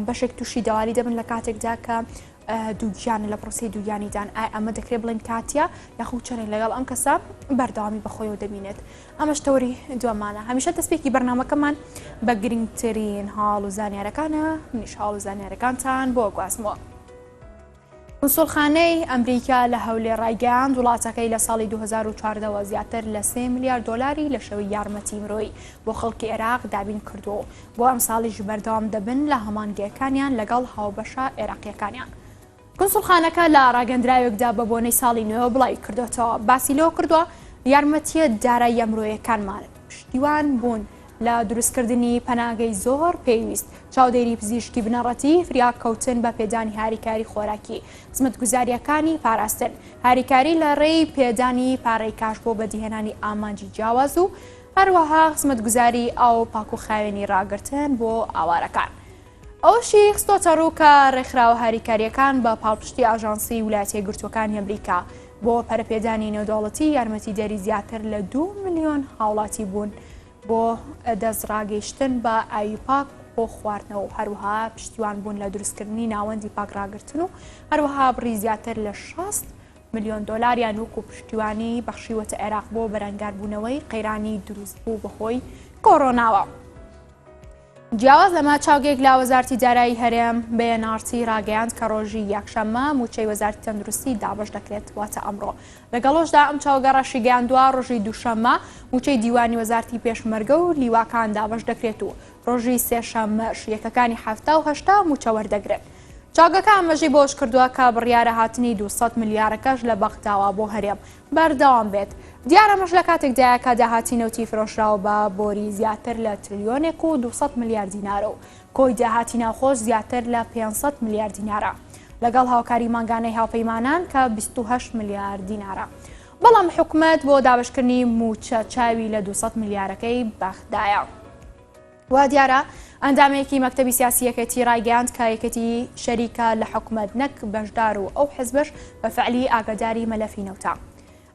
بەشێک تووشی دەواری دەبن لە کاتێکدا کە دووگیان لە پرۆسی دووگیانیدان ئەمە دەکرێت بڵێن کاتیە یاخود چەنێک لەگەڵ ئەم کەسە بەردەوامی بەخۆیەوە دەبینێت. ئەمەش تەوری دووەمانە. هەمیشە دەستپێکی بەرنامەکەمان بە گرنگترین هاڵ و زانیارەکانە، منیش هاڵ و زانیارەکانتان بۆ گوازمەوە. کنسوڵخانەی ئەمریکا لە هەولێر ڕایگەیاند وڵاتەکەی لە ساڵی 2014 زیاتر لە 3 ملیار دۆلاری لە شەوی یارمەتی مرۆیی بۆ خەڵکی عێراق دابین کردووە. بۆ ئەم ساڵیش بەردەوام دەبن لە هەمانگەیەکانیان لەگەڵ هاوبەشە عێراقیەکانیان. کنسوڵخانەکە لە ڕاگەندراوێکدا بە بۆنەی ساڵی نوێ بڵاوی کردوێتەوە. باسی لەوە کردووە یارمەتیە دارایی ئەمرۆیەکانمان پشتیوان بوون لە دروستکردنی پەناگەی زۆر پێویست، چاودێری پزیشکی بنەڕەتی، فریاکەوتن بە پێدانی هاریکاری خۆراکی، خزمەتگوزاریەکانی پاراستن، هاریکاری لە ڕێی پێدانی پارەی کاش بۆ بەدیهێنانی ئامانجی جیاواز و هەروەها خزمەتگوزاری ئاو پاک و خاوێنی ڕاگرتن بۆ ئاوارەکان. ئەوشی خستۆتە ڕوو کە ڕێکخراوە هاریکاریەکان بە پاڵپشتی ئاژانسی ویلایەتە یەکگرتووەکانی ئەمریکا بۆ پەرەپێدانی نێودەوڵەتی یارمەتی دەری زیاتر لە 2 ملیۆن هاوڵاتی بوون بۆ دەستڕاگەیشتن بە ئاوی پاک بۆ خواردنەوە و هەروەها پشتیوان بوون لە دروستکردنی ناوەندی پاکڕاگرتن و هەروەها بڕی زیاتر لە 60 ملیۆن دۆلاریان وەکو پشتیوانی بەخشیوەتە عێراق بۆ بەرەنگاربوونەوەی قەیرانی دروست بوو بەهۆی کۆڕۆناوە. جیاواز لەمە چاوگێک لا وەزارەتی دارایی هەرێم بەیەنارتی ڕاگەیاند کە ڕۆژی یەکشەممە موچەی وەزارەتی تەندروستی دابەش دەکرێت واتە ئەمڕۆ. لەگەڵۆشدا ئەم چاوگەڕەشی گەیاندووە ڕۆژی دووشەممە موچەی دیوانی وەزارەتی پێشمەرگە و لیواکان دابەش دەکرێت و ڕۆژی سێشەممەش یەکەکانی 7 و 8 موچە وەردەگرێت. چاوگەکە ئەمەژی بۆش کردووە کە بڕیارە هاتنی 200 ملیارەکەش لە بەختاوە بۆ هەرێم بەردەوام بێت. دیارەمەش لە کاتێکدایە کە داهاتی نەوتی فرۆشراوە بە بۆری زیاتر لە تریلیۆنێک و 200 ملیار دینارە و کۆی داهاتی ناوخۆش زیاتر لە 500 ملیار دینارە لەگەڵ هاوکاری ماگانەی هاوپەیمانان کە 28 ملیار دینارە. بەڵام حکوومەت بۆ دابشکردنی موچە چاوی لە 200 ملیارەکەی بەختدایە. وا دیارە ئەندامەیەکی مەکتەبی سیاسیەکەتی ڕایگەیاند کە یەکەتی شەریکە لە حکوومەت نەک بەشدار و ئەو حزبش بە فعلی ئاگاداری مەلەفی نەوتە.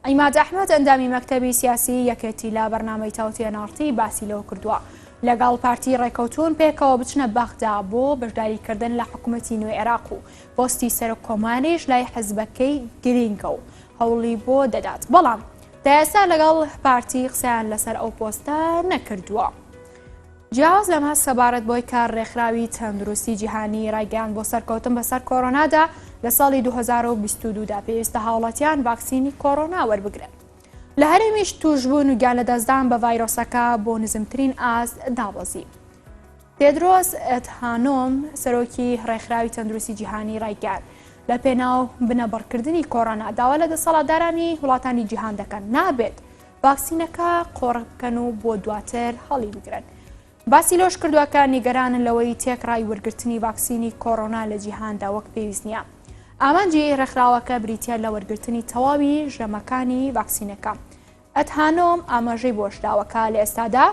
ئەیماد ئەحمەد ئەندامی مەکتەبی سیاسی یەکێتی لە بەرنامەی تاوتێنارتی باسی لەوە کردووە لەگەڵ پارتی ڕێکەوتون پێکەوە بچنە بەغدا بۆ بەشداریکردن لە حکوومەتی نوێ عێراق و پۆستی سەرۆک کۆمانیش لای حزبەکەی گرینگە و هەوڵی بۆ دەدات. بەڵام تا ئێستا لەگەڵ پارتی قسەیان لەسەر ئەو پۆستە نەکردووە. جیاواز لەمە سەبارەت بۆی کار ڕێکخراوی تەندروستی جیهانی ڕایگەیاند بۆ سەرکەوتن بەسەر کۆڕۆنادا لە ساڵی 2022دا پێویستە هاوڵاتیان ڤاکسینی کۆڕۆنا وەربگرن. لە هەرێمیش توشبوون و گیان لە دەستدان بە ڤایرۆسەکە بۆ نزمترین ئاست دابەزی. تێدرۆس ئەدهانۆم سەرۆکی ڕێکخراوی تەندروستی جیهانی ڕایگەیاند لە پێناو بنەبڕکردنی کۆڕۆنا داوا لە دەسەڵاتدارانی وڵاتانی جیهان دەکەن نابێت ڤاکسینەکە قۆڕ بکەن و بۆ دواتر هەڵی بگرن. باسی لۆش کردووە کە نیگەرانن لەوەی تێکڕای وەرگرتنی ڤاکسینی کۆڕۆنا لە جیهاندا وەک پێویست نییە. ئامانجی ڕێکخراوەکە بریتە لە وەرگرتنی تەواوی ژەمەکانی ڤاکسینەکە. ئەدهانۆم ئاماژەی بۆشداوەکە لە ئێستادا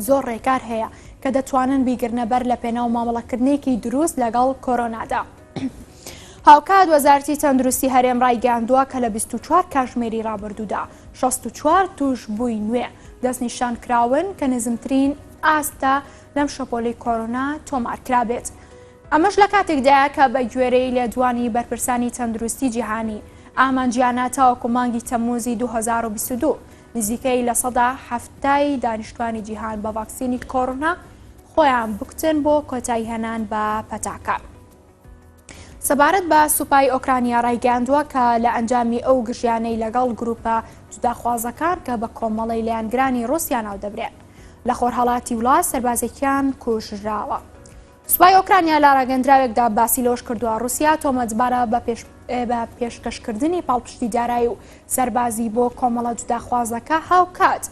زۆر ڕێکار هەیە کە دەتوانن بیگرنە بەر لە پێناو مامەڵەکردنێکی دروست لەگەڵ کۆڕۆنادا. هاوکات وەزارەتی تەندروستی هەرێم ڕایگەیاندووە کە لە 24 کاتژمێری ڕابردوودا 64 توشبووی نوێ دەستنیشان کراون کە نزمترین ئاستە لەم شەپۆلەی کۆڕۆنا تۆمارکرا بێت. ئەمەش لە کاتێکدایە کە بە گوێرەی لێدوانی بەرپرسانی تەندروستی جیهانی ئامانجیانە تاوەکو مانگی تەمموزی 2022 نزیکەی لە 70 دانیشتوانی جیهان بە ڤاکسینی کۆڕۆنا خۆیان بکتن بۆ کۆتایی هێنان بە پەتاکە. سەبارەت بە سوپای ئۆکرانیا ڕایگەیاندووە کە لە ئەنجامی ئەو گژیانەی لەگەڵ گروپە جوداخوازەکان کە بە کۆمەڵی لایەنگرانی ڕووسیا ناو دەبرێت لە خۆرهەڵاتی وڵات سەربازێکیان کوژراوە. سوپای ئۆکرانیا لە ڕاگەندراوێکدا باسی لەوەش کردووە ڕووسیا تۆمەتبارە بە پێشکەشکردنی پاڵپشتی دارایی و سەربازی بۆ کۆمەڵە جوداخوازەکە هاوکات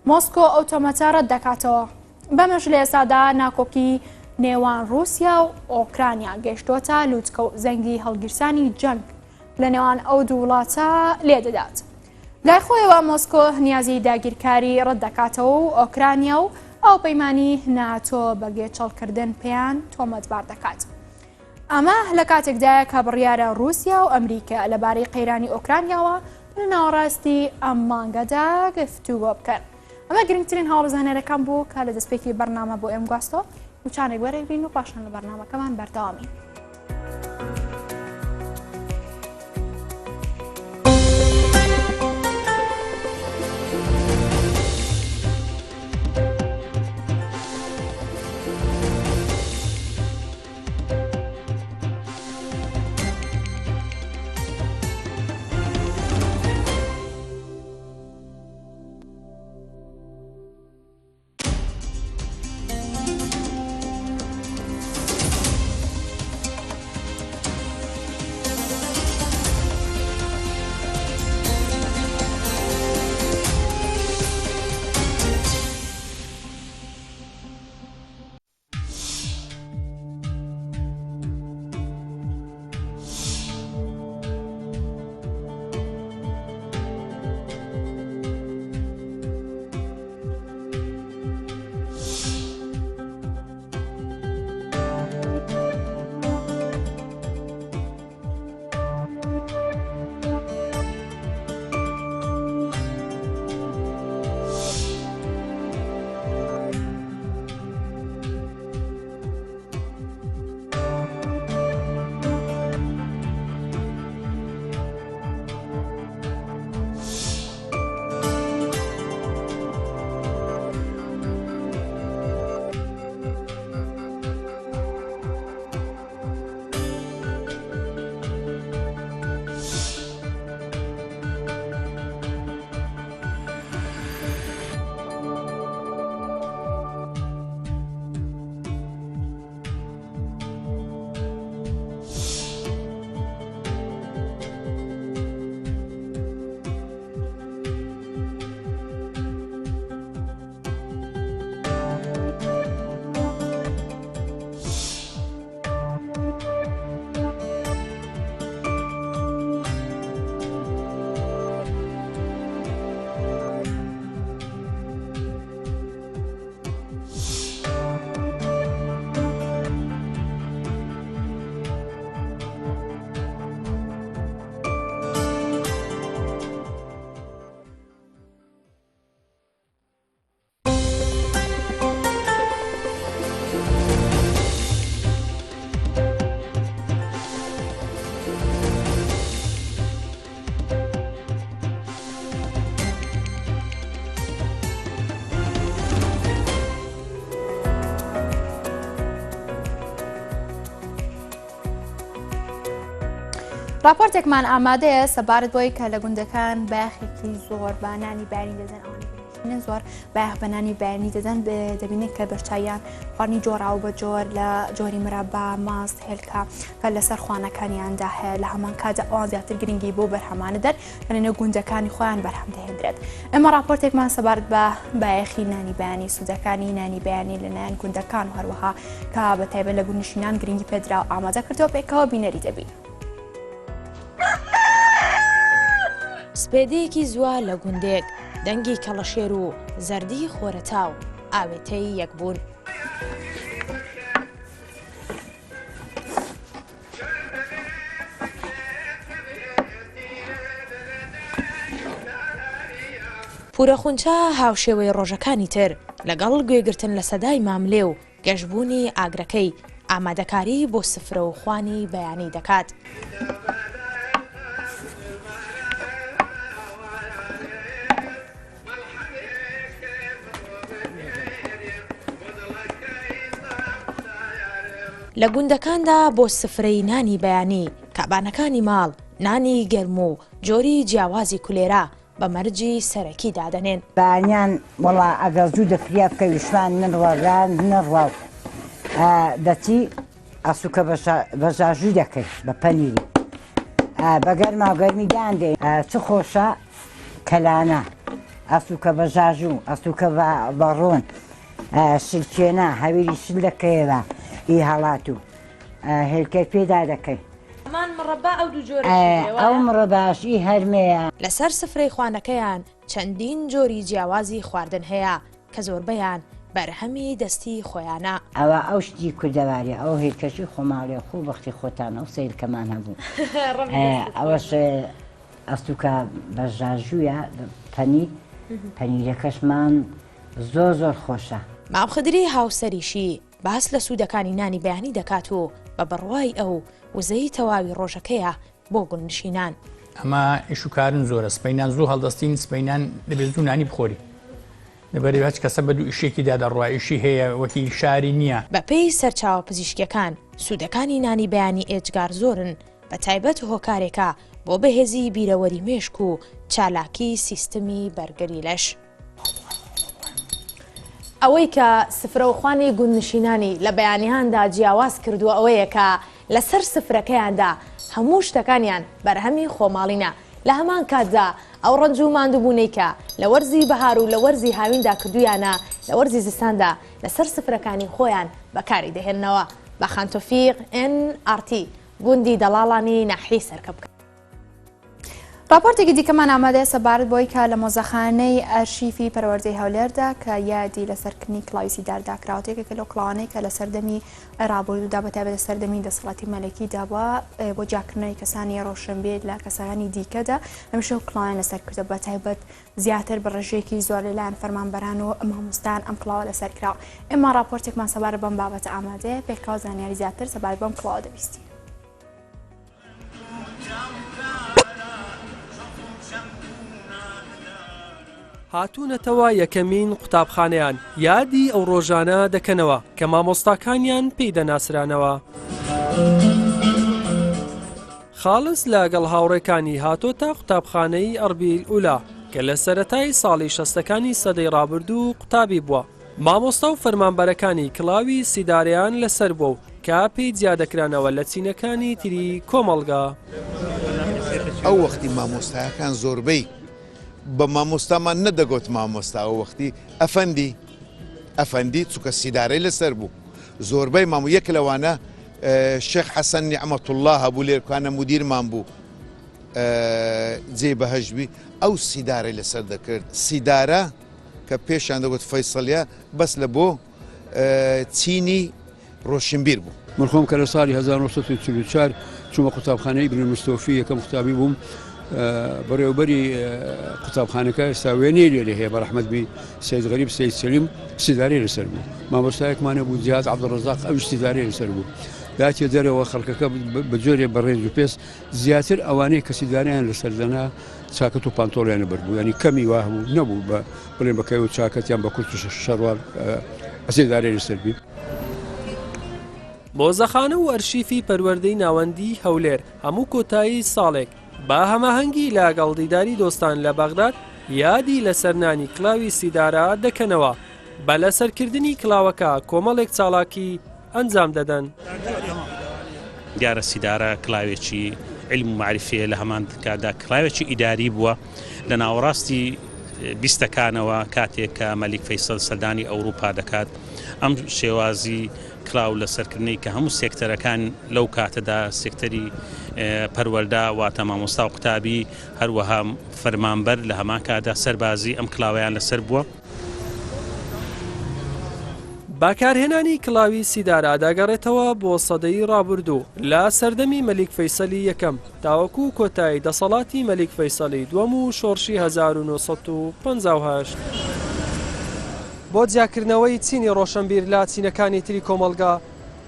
مۆسکۆ ئەو تۆمەتە ڕەت دەکاتەوە. بەمەش لە ئێستادا ناکۆکی نێوان رووسیا و ئۆکرانیا گەیشتۆتە لووتکە و زەنگی هەڵگیرسانی جەنگ لە نێوان ئەو دوو وڵاتە لێدەدات. لای خۆیەوە مۆسکۆ نیازی داگیرکاری ڕەت دەکاتەوە و ئۆکرانیا و ئەو پەیمانی ناتۆ بەگوێ چەڵکردن پێیان تۆمەتبار دەکات. ئەمە لە کاتێکدایە کە بڕیارە رووسیا و ئەمریکا لەبارەی قەیرانی ئۆکرانیاوە ناوەڕاستی ئەم مانگەدا گفتوگۆ بکەن. ئەمە گرنگترین هەوڵ زانێرەکان بوو کە لە دەستپێکی بەرنامە بۆ ئێم گواستۆ وچانێک وەرەبین و پاشان لە بەرنامەکەمان بەردەوامی. راپۆرتێکمان ئامادەیە سەبارەت بۆی کە لە گوندەکان باخێکی زۆر بانانی باری دەدەن ئەوانە زۆر باخ بەنانی بارنی دەدەن دەبینێت کە بەشتایان خواردنی جۆراو بە جۆر لە جۆری مرەبا ماست هێلکە کە لەسەر خوانەکانیاندا هەیە لە هەمان کاتدا ئەوان زیاتر گرنگی بۆ بەرهەمانە دەر کە لەنێو گوندەکانی خۆیان بەرهەم دەهێنرێت. ئێمە راپۆرتێکمان سەبارەت بە بایەخی نانی بەیانی سوودەکانی نانی بەیانی لەلایەن گوندەکان و هەروەها کە بەتایبەت لە گوندنشینان گرنگی پێدرا و ئامادە کردەوە پێکەوە بینەری دەبین. سپێدەیەکی زووە لە گوندێک دەنگی کەڵەشێر و زەردی خۆرەتاو ئاوێتەی یەکبوون. پورەخونچە هاوشێوەی ڕۆژەکانی تر لەگەڵ گوێگرتن لە سەدای ماملێ و گەشتبوونی ئاگرەکەی ئامادەکاری بۆ سفرە و خوانی بەیانی دەکات. لە گوندەکاندا بۆ سفرەی نانی بەیانی کابانەکانی ماڵ نانی گەرم و جۆری جیاوازی کولێرە بە مەرجی سەرەکی دادەنێن. بەیانیان وەڵا ئەگەر زوو دەفریا بکە ویشمان نڕوەگان نڕواو دەچی ئەسوکە بەژاژوو دەکەیت بە پەنیری بە گەرما و گەرمی داندێ چ خۆشە کەلانە ئەسوکە بەژاژوو ئەسوکە بەڕۆن شلکێنە هەویری شل دەکەیەوە ئی هەڵات و هێلکەی پێدا دەکەی. ئەمان مڕەبا ئەو دوو جۆرە ئەو مڕەباشی هەرمەیە. لەسەر سفرەی خوانەکەیان چەندین جۆری جیاوازی خواردن هەیە کە زۆربەیان بەرهەمی دەستی خۆیانە. ئەوە ئەو شتی کوردەواری ئەو هێلکەشی خۆماڵێ خوو بەختی خۆتان ئەو سیرکەمان هەبوو ئەوەش ئەستوکە بەژاژوویە پەنیرەکەشمان زۆر خۆشە. مام خدری هاوسەریشی باس لە سوودەکانی نانی بەیانی دەکات و بە بڕوای ئەو وزەی تەواوی ڕۆژەکەیە بۆ گوڵنشینان. ئەمە ئیشوکارن زۆرە سپەینان زوو هەڵدەستین سپەینان دەبێت زوو نانی بخۆری لەبەرەوەی هەچ کەسە بە دوو ئیشێکیدا دەڕوایشی هەیە وەکی شاری نییە. بە پێی سەرچاوە پزیشکیەکان سوودەکانی نانی بەیانی ئێجگار زۆرن بە تایبەت هۆکارێکە بۆ بەهێزی بیرەوەری مێشک و چالاکی سیستمی بەرگەری لەش. ئەوەی کە سفرەوخوانی گوندنشینانی لە بەیانیاندا جیاواز کردووە ئەوەیە کە لەسەر سفرەکەیاندا هەموو شتەکانیان بەرهەمی خۆماڵینە. لە هەمان کاتدا ئەو ڕەنج و ماندووبوونەی کە لە وەرزی بەهار و لە وەرزی هاویندا کردویانە لە وەرزی زستاندا لەسەر سفرەکانی خۆیان بەکاری دەهێننەوە. بەخان تۆفیق NRT گوندی دەڵاڵانی ناحیی سەرکەبکە. راپۆرتێکی دیکەمان ئامادەیە سەبارەت بۆی کە لە مۆزەخانەی ئەرشیفی پەروەردەی هەولێردا کە یادی لەسەرکردنی کڵاوی سیداردا کراوەتێکێکە لەو کڵاوانەی کە لە سەردەمی ڕابردوودا بەتایبەت لە سەردەمی دەسەڵاتی مەلەکیدا بووە بۆ جاکردنەوەی کەسانی ڕۆشنبیر لە کەسانی دیکەدا هەمیشە و کڵاوان لەسەر کردە بەتایبەت زیاتر بە ڕێژەیەکی زۆر لەلایەن فەرمانبەران و مامۆستایان ئەم کڵاوە لەسەر کراوە. ئێمە راپۆرتێکمان سەبارەت بەم بابەتە ئامادەیە پێکاو زانیاری زیاتر سەبارەت بەم کڵاوە دەبیستی. هاتوونەتەوە یەکەمین قوتابخانەیان یادی ئەو ڕۆژانە دەکەنەوە کە مامۆستاکانیان پێی دەناسرانەوە. خاڵس لەگەڵ هاوڕێکانی هاتۆتە قوتابخانەی ئەربیل ئولا کە لە سەرەتای ساڵی 60ەکانی سەدەی ڕابردوو قوتابی بووە. مامۆستا و فەرمانبەرەکانی کڵاوی سیداریان لەسەر بوو و کە پێی جیادەکرانەوە لە چینەکانی تری کۆمەڵگا. ئەو وەختی مامۆستایەکان زۆربەی بە مامۆستامان نەدەگوت مامۆستا ئەو وەختی ئەفەندی چووکە سیدارەی لەسەر بوو. زۆربەی مامۆ یەک لەوانە شێخ حەسەن نیعمەتوڵڵا هەبوو لێرکانە مودیرمان بوو جێ بەهەژبی ئەو سیدارەی لەسەر دەکرد. سیدارە کە پێشان دەگوت فەیسەڵیە بەس لە بۆ چینی ڕۆشنبیر بوو. من خۆم کە لە ساڵی 1944 چوومە قوتابخانەی ابن مستۆفی یەکەم قوتابی بووم. بەڕێوەبەری قوتابخانەکە ئێستا وێنەی لێ هەیە بە ڕەحمەتبی سەید غەریب سەید سەلیم سیدارەی لەسەر بوو. مامۆستایەکمانە بوو جیاد عەبدوڕەزاق ئەویش سیدارەی لەسەر بوو. داچێ دەرەوە خەڵکەکە بە جۆرێ بەڕێز و پێس زیاتر ئەوانەی کە سیداریان لەسەر دەنا چاکەت و پانتۆڵیان بەربوو ینی کەمی وابوو نەبوو بە بڵێن بەکەی و چاکەتیان بە کورت و شەڕوار سیدارەی لەسەر بی. مۆزەخانە و ئەرشیفی پەروەردەی ناوەندی هەولێر هەموو کۆتایی ساڵێک با هەماهەنگی لەگەڵ دیداری دۆستان لە بەغداد یادی لەسەرنانی کڵاوی سیدارە دەکەنەوە بە لەسەرکردنی کڵاوەکە کۆمەڵێک چاڵاکی ئەنجام دەدەن. دیارە سیدارە کڵاوێکی علم و معریفێ لە هەمان کادا کڵاوێکی ئیداری بووە لە ناوەڕاستی بیستەکانەوە کاتێک کە مەلیک فەیسەڵ سەردانی ئەوروپا دەکات ئەم شێوازی کلااو لە سەرکردنی کە هەموو سێکتەرەکان لەو کاتەدا سێکتەری پەروەردە واتە مامۆستا و قوتابی هەروەها فەرمانبەر لە هەمان کادا سەربازی ئەم کلااویان لەسەر بووە. باکارهێنانی کڵاوی سیدارە داگەڕێتەوە بۆ سەدەی ڕابردوو لە سەردەمی مەلیک فەیسەلی یەکەم تاوەکو کۆتایی دەسەڵاتی مەلیک فەیسەلی دووەم و شۆڕشی 1958. بۆ جیاکردنەوەی چینی ڕۆشنبیر لە چینەکانی تری کۆمەڵگا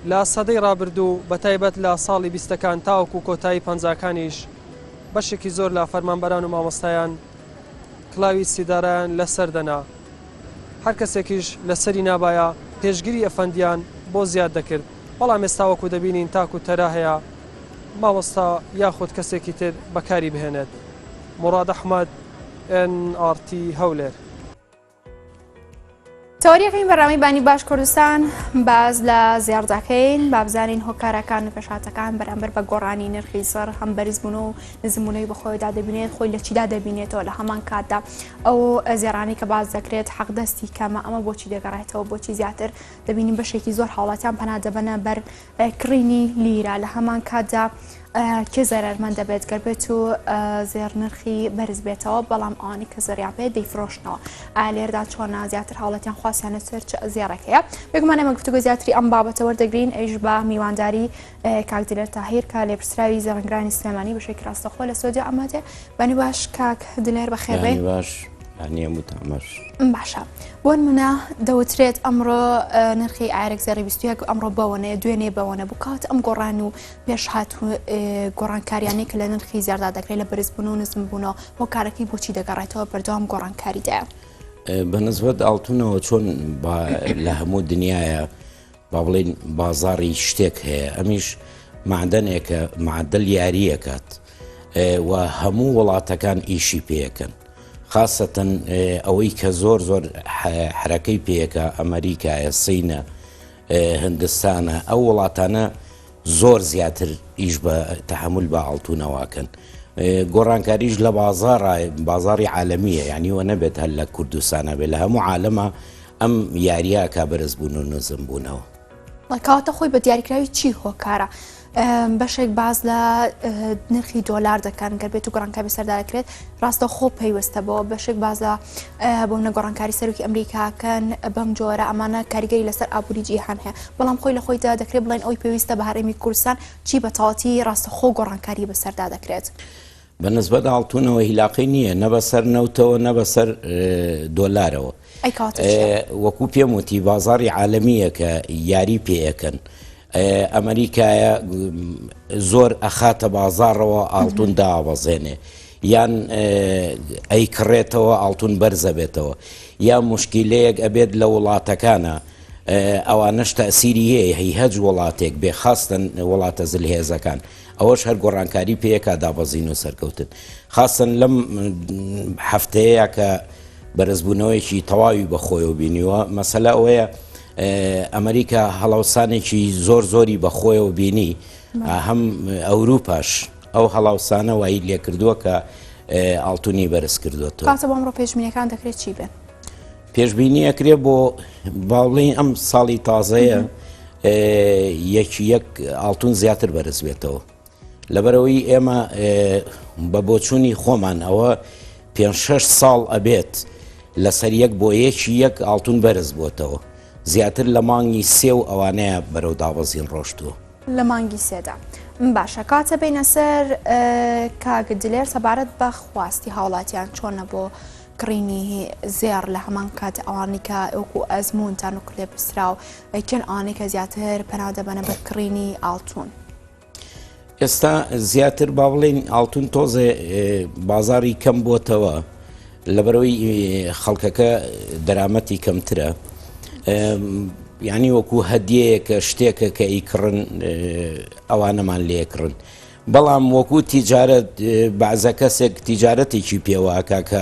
لە سەدەی ڕابردوو بەتایبەت لە ساڵی 20ەکان تاوەکو کۆتایی 50ەکانیش بەشێکی زۆر لە فەرمانبەران و مامۆستایان کڵاوی سیدارەیان لەسەر دەنا. هەر کەسێکیش لەسەری نابایە پێشگیری ئەفەندیان بۆ زیاد دەکرد. بەڵام ئێستاوەکو دەبینین تاکو تەرا هەیە مامۆستا یاخود کەسێکی تر بەکاری بهێنێت. موراد ئەحمەد NRT هەولێر. تەوەریەکەین بەڕامی بانی باش کوردستان باز لە زیێڕدەکەین با بزانین هۆکارەکان و پێشاتەکان بەرامبەر بە گۆڕانی نرخی سەر هەم بەرزبوون و نزمونەی بەخۆیدا دەبینێت خۆی لە چیدا دەبینێتەوە لە هەمان کاتدا ئەو زێڕانی کە باز دەکرێت حەقدەستی کەمە ئەمە بۆچی دەگەڕێتەوە بۆچی زیاتر دەبینیم بەشێکی زۆر حاڵاتیان پەنا دەبەنە بەر کڕینی لیرە لە هەمان کاتدا کێ زەرمەند دەبێت گەربێت و زێڕنرخی بەرز بێتەوە بەڵام ئەوانی کە زەریان بێت دەیفرۆشتنەوە ئالێردا چۆنا زیاتر حاڵەتیان خواستیانە سەر زیێڕەکەیە بێگومانە ئێمە گفتوگۆ زیاتری ئەم بابەتە وەردەگرین ئەیش بە میوانداری کاک دلێر تاهیر کە لێپرسراوی زەڕنگرانی سلێمانی بەشێکی ڕاستەخۆ لە سۆدیا ئەمادێ بەنی باش کاک دلێر بەخێربێ. باش هەنیە متامەش باشە بۆ نمونە دەوترێت ئەمڕۆ نرخی ئایرێک زەری 21 ئەمڕۆ بەوەنەیە دوێنێ بەوەنە بکات ئەم گۆڕان و پێش هات گۆڕانکاریانەی کە لە نرخی زیاردا دەکرێت لە بەرزبوون و نزمبوونەوە بۆ کارەکەی بۆچی دەگەڕێتەوە بەردەوام گۆڕانکاریدایە بەنسبەت ئاڵتونەوە چۆن لە هەموو دنیاە با بڵێن بازاڕی شتێک هەیە ئەمیش معدنێکە معدل یاریەکات و هەموو وڵاتەکان ئیشی پێەکەن خاصەتەن ئەوەی کە زۆر زۆر حرەکەی پێەکە ئەمریکایە سینە هندستانە ئەو وڵاتانە زۆر زیاتر ئیش بە تەحمل بە ئاڵتونەوەکەن گۆڕانکاریش لە بازاری عالەمیە یعنی وە نەبێت هەر لە کوردستانە بێت لە هەموو عالەمە ئەم یاریاکە بەرزبوون و نزمبوونەوە کەواتە خۆی بە دیاریکراوی چی هۆکارە بەشێک باز لە نرخی دۆلار دەکەن گەر بێت و گۆڕانکاری سەردا دەکرێت ڕاستە خۆ پەیوەستە بەوە بەشێک باز لە بۆ منە گۆڕانکاری سەرۆکی ئەمریکاکەن بەم جۆرە ئەمانە کاریگەری لەسەر ئابووری جیهان هەیە بەڵام خۆی لە خۆیدا دەکرێت بڵێن ئەوی پێویستە بە هەرێمی کوردستان چی بە تەواوەتی ڕاستە خۆ گۆڕانکاری بەسەردا دەکرێت بەنسبەت ئاڵتونەوە هیلاقی نییە نە بەسەر نەوتەوە نە بەسەر دۆلارەوە وەکو پێم وتی بازاری عالەمیە کە یاری پێەکەن ئەمریکایە زۆر ئەخاتە بازاڕەوە ئاڵتون داوەزێنێ یان ئەیکڕێتەوە ئاڵتون بەرزە بێتەوە یا مشکیلەیەک ئەبێت لە وڵاتەکانە ئەوانەش تەسیری هەیە هەی هەج وڵاتێک بێخاستن وڵاتە زلهێزەکان ئەوەش هەر گۆڕانکاری پێیەکە دابەزین و سەرکەوتن خاصن لەم هەفتەیە کە بەرزبوونەوەیکی تەواوی بەخۆیەوە بینیوە مەسەلە ئەوەیە ئەمریکا هەڵاوسانێکی زۆر زۆری بەخۆیەوە بینی هەم ئەوروپاش ئەو هەڵاوسانە وای لێ کردووە کە ئاڵتونی بەرز کردوێتەوە کاتە بۆ ئەمڕۆ پێشبینیەکان دەکرێت چی بێت پێشبینی ئەکرێت بۆ باڵین ئەم ساڵی تازەیە یەک ئاڵتون زیاتر بەرز بێتەوە لەبەرەوەی ئێمە بە بۆچوونی خۆمان ئەوە 5-6 ساڵ ئەبێت لەسەر یەک بۆ یەک ئاڵتون بەرز بۆتەوە زیاتر لە مانگی سێ و ئەوانەیە بەرەو دابەزین ڕۆشتووە لە مانگی سێدا باشە کاتە بینە سەر کاگە دلێر سەبارەت بە خواستی هاوڵاتیان چۆنە بۆ کڕینی زێر لە هەمان کات ئەوانی کە ئەوکو ئەزمونتان و کلێ پسرا و کێن ئەوانەی کە زیاتر پەناو دەبەنە بە کڕینی ئاڵتون ئێستا زیاتر با بڵێن ئاڵتون تۆزێ بازاری کەم بۆتەوە لەبەرەوەی خەڵکەکە دەرامەتی کەمترە یعنی وەکو هەدیەیەکە شتێکە کە ئیکڕن ئەوانەمان لێکڕن بەڵام وەکو تیجارەت بەعزە کەسێک تیجارەتێکی پێواکە کە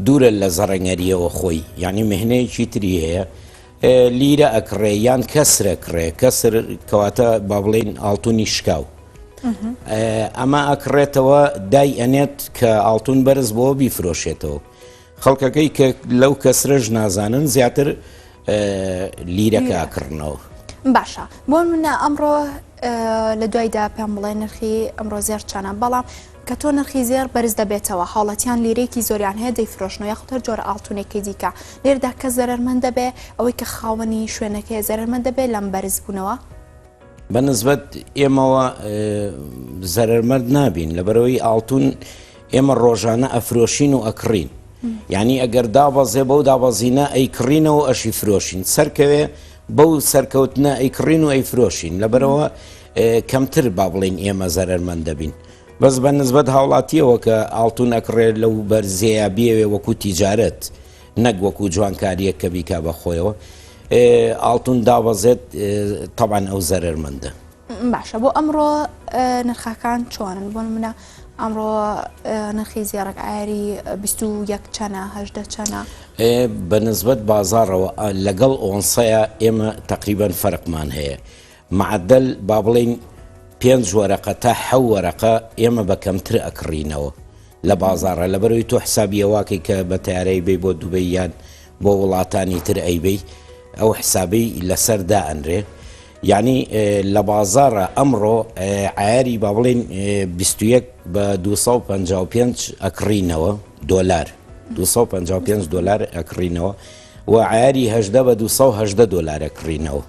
دوورە لە زەڕەنگەریەوە خۆی یعنی مهنەیەکی تری هەیە لیرە ئەکڕێ یان کەسرە کڕێ کەسر کەواتە با بڵێن ئاڵتونی شکاو ئەمە ئەکڕێتەوە دای ئەنێت کە ئاڵتون بەرز بۆ بیفرۆشێتەوە خەڵکەکەی کە لەو کەسرەش نازانن زیاتر لیرەکە ئاکردنەوە باشە بۆ منە ئەمڕۆ لە دوایدا پێم بڵێ نرخی ئەمڕۆ زێر چانە بەڵام کە تۆ نرخی زێر بەرز دەبێتەوە حاڵەتیان لیرێکی زۆریان هەیە دەیفرۆشنەوە یاخوتر جۆرە ئاڵتونێکی دیکە لێردا کە زەرمەند دەبێ ئەوەی کە خاوەنی شوێنەکەی زەرمەند دەبێت لەم بەرز بوونەوە بەنسبەت ئێمەوە زەرمەند نابین لەبەرەوەی ئاڵتون ئێمە ڕۆژانە ئەفرۆشین و ئەکڕین یعنی ئەگەر دابەزێ بەو دابەزینە ئەیکڕینەوە ئەشی فرۆشین سەرکەوێ بەو سەرکەوتنە ئەیکڕین و ئەیفرۆشین لەبەرەوە کەمتر با بڵێن ئێمە زەرمەند دەبین بەس بە نسبەت هاوڵاتیەوە کە ئاڵتون ئەکڕێت لەو بەرزەیە بێوێ وەکو تیجارەت نەک وەکو جوانکاریەک کە بیکا بەخۆیەوە ئاڵتون دابەزێت تەبان ئەو زەرمەندە باشە بۆ ئەمڕۆ نرخەکان چۆنن بۆ منە ئەمڕۆ نرخی زیێڕک ئایری 21 چەنە 18 چەنە بەنسبەت بازاڕەوە لەگەڵ ئۆنسەیە ئێمە تقریبان فەرقمان هەیە معدل با بڵێن 5 وەرەقە تا 7 وەرەقە ئێمە بە کەمتر ئەکڕینەوە لە بازاڕە لەبەرەوەی تۆ حسابیەواکەی کە بە تیارەی بێ بۆ دوبەی یان بۆ وڵاتانی تر ئەیبەی ئەو حسابی لەسەردا ئەنرێ یعنی لە بازاڕە ئەمڕۆ عیاری با بڵێن 21 بە 255 ئەکڕینەوە دۆلار 255 دۆلار ئەکڕینەوە و عیاری 18 بە 280 دۆلار ئەکڕینەوە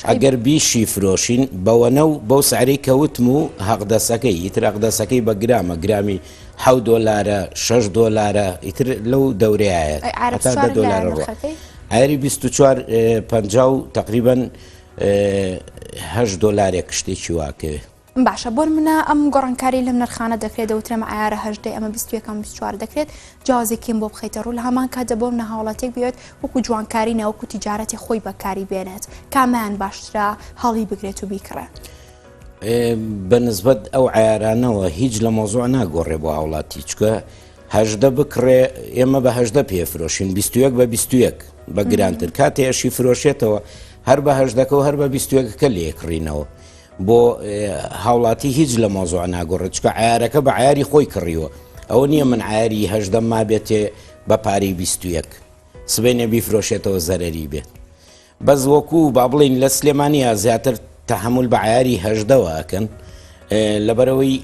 ئەگەر بیشی فرۆشین بەوەنە و بەو سعرەی کەوتم و هەقدەسەکەی ئیتر هەقدەسەکەی بە گرامە گرامی $7 $6 ئیتر لەو دەورەیە $10 ئایری 24 50 تقریبان $8 شتێکی واکەوێ. باشە بۆ منە ئەم گۆڕانکاری لەم نرخانە دەکرێت دەوترێمە ئایارە 8 ئەمە 21 دەکرێت جیازێکیم بۆ بخەیتە ڕوو لە هەمان کات دەبۆ منە هاوڵاتێک بێت وەکو جوانکاری نەوەکو تیجارەتی خۆی بەکاری بێنێت کامیان باشترە هەڵی بگرێت و بیکڕێت. بەنسبەت ئەو عیارانەوە هیچ لە مۆزوع ناگۆڕێ بۆ هاوڵاتی چکە 8 بکڕێ ئێمە بە 8 پێفرۆشین 21 بە 21 بە گرانتر کاتێشی فرۆشێتەوە هەر بە 8 و هەر بە 21 لێکڕینەوە بۆ هاوڵاتی هیچ لە مۆزوع ناگۆڕێت چکە عیارەکە بە عیاری خۆی کڕیوە ئەوە نییە من عیاری 8 ما بێتێ بە پارەی 21 سبەینە بیفرۆشێتەوە زەرەری بێت بەس وەکو با بڵین لە سلێمانیە زیاتر تەحمل بە عیاری 8ەوە ئەکەن لەبەرەوەی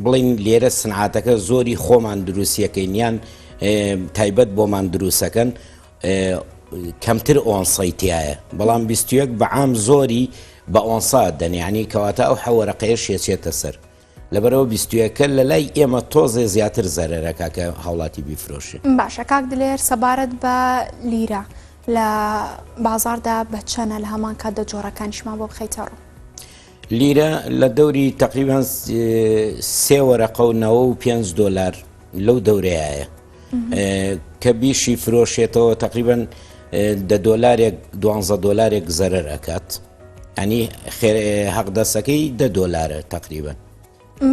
بڵین لێرە سنعاتەکە زۆری خۆمان دروستیەکەین یان تایبەت بۆمان دروستەکەن کەمتر ئۆنسەیتایە بەڵام 21 بەعام زۆری بە ئۆنسا دەنیانی کەواتە ئەو حەوەرەقەیە شێچێتە سەر لەبەرەوە 21 لە لای ئێمە تۆزێ زیاتر زەرەرەکە کە هاوڵاتی بیفرۆشی. باشە کاک دلێر سەبارەت بە لیرە لە بازاردا بە چەنە لە هەمان کاتدە جۆرەکانیشمان بۆ بخەیتە ڕوو. لیرە لە دەوری تقریبان 3 وەرەقە و $95 لەو دەورەیە کە بیشی فرۆشێتەوە تقریبان $12 $12 زەرەر ئەکات ئەنی حەقدەسەکەی $10 تقریبان.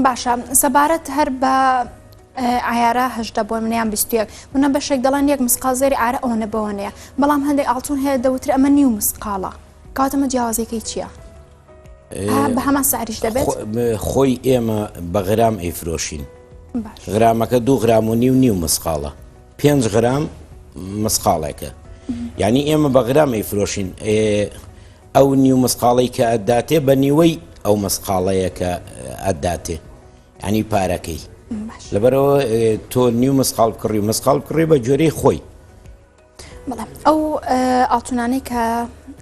باشە سەبارەت هەر بە ئایارە 8 بۆ منیان 21 منە بەشێک دەڵێن یەک مسقالزێری ئارە ئەوەنە بەوەنەیە بەڵام هەندێک ئاڵتون هەیە دەوتر ئەمە نیو مسقالە کاتەمە جیاوازەکەی چییە؟ بە هەمان سعریش دەبێت خۆی ئێمە بە غرام ئەیفرۆشین غرامەکە 2 غرام و نیو مسقالە 5 غرام مسقالێکە یعنی ئێمە بە غرام ئەیفرۆشین ئەو نیو مسقاڵی کە ئەداتێ بە نیوەی ئەو مسقاڵەیە کە ئەداتێ ینی پارەکەی لەبەرەوە تۆ نیو مسقال بکڕی بە جۆرەی خۆی. بەڵام ئەو ئاڵتونانەی کە